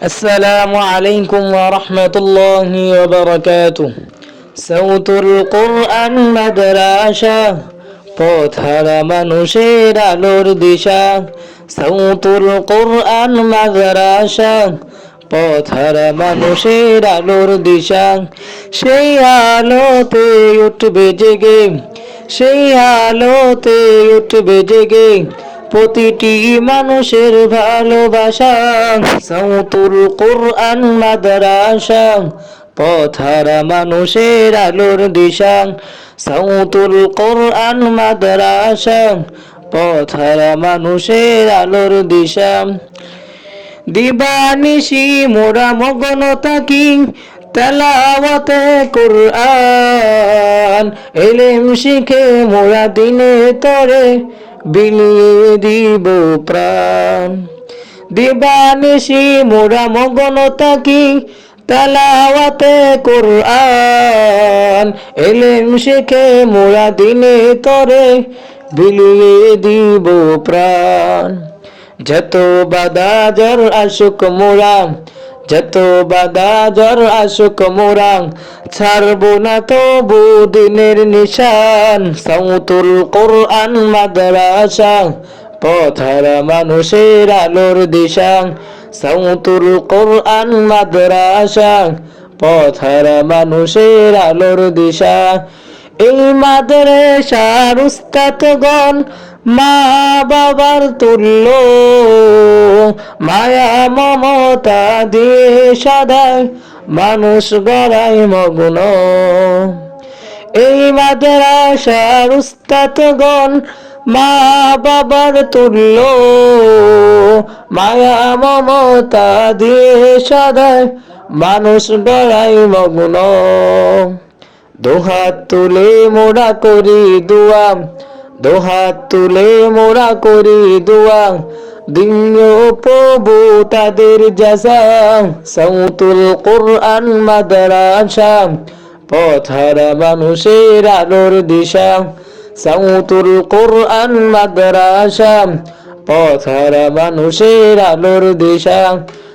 আসসালামু আলাইকুম ওয়া রাহমাতুল্লাহি ওয়া বারাকাতুহু। সাউতুল কুরআন মাদ্রাসা, পথহারা মানুষের আলোর দিশা। সাউতুল কুরআন মাদ্রাসা, পথহারা মানুষের আলোর দিশা। সেই আলোতে উঠবে জেগে, সেই আলোতে উঠবে জেগে প্রতিটি মানুষের ভালোবাসা। সাউতুল কুরআন মাদ্রাসা, পথহারা মানুষের আলোর দিশা। সাউতুল কুরআন মাদ্রাসা, পথহারা মানুষের আলোর দিশা। দিবানিশি মোরা মগ্ন থাকি তেলাওয়াতে কুরআন। ইলম শিখে মোরা দিনে তরে বিলিয়ে দিব প্রাণ। দিবানিশি মোরা মগ্ন থাকি তেলাওয়াতে কুরআন। ইলম শিখে মোরা দিনে তরে বিলিয়ে দিব প্রাণ। যত বাধা জ্বর আসুক মোরা, যত বাধা জ্বর আসুক মোরা, ছাড়বো না তবু দিনের নিশান। সাউতুল কুরআন মাদ্রাসা, পথহারা মানুষের আলোর দিশা। সাউতুল কুরআন মাদ্রাসা, পথহারা মানুষের আলোর দিশা। এই মাদ্রাসার উস্তাদগণ মা বাবার তুল্য, মায়া মমতা দিয়ে সদাই মানুষ গড়ায় মগ্ন। এই মাদ্রাসার উস্তাদগণ মা বাবার তুল্য, মায়া মমতা দিয়ে সদাই মানুষ গড়ায় মগ্ন। দুহাত তুলে মোরা করি দুয়া, দুহাত তুলে মোরা করি দুয়া, দিও প্রভু তাদের জাযা। সাউতুল কুরআন মাদ্রাসা, পথহারা মানুষের আলোর দিশা। সাউতুল কুরআন মাদ্রাসা, পথহারা মানুষের আলোর দিশা।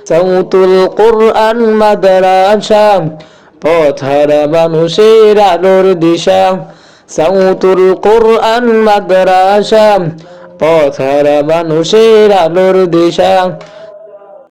সাউতুল কুরআন মাদ্রাসা, পথহারা মানুষের আলোর দিশা। সাউতুল কুরআন মাদ্রাসা, পথহারা মানুষের আলোর দিশা।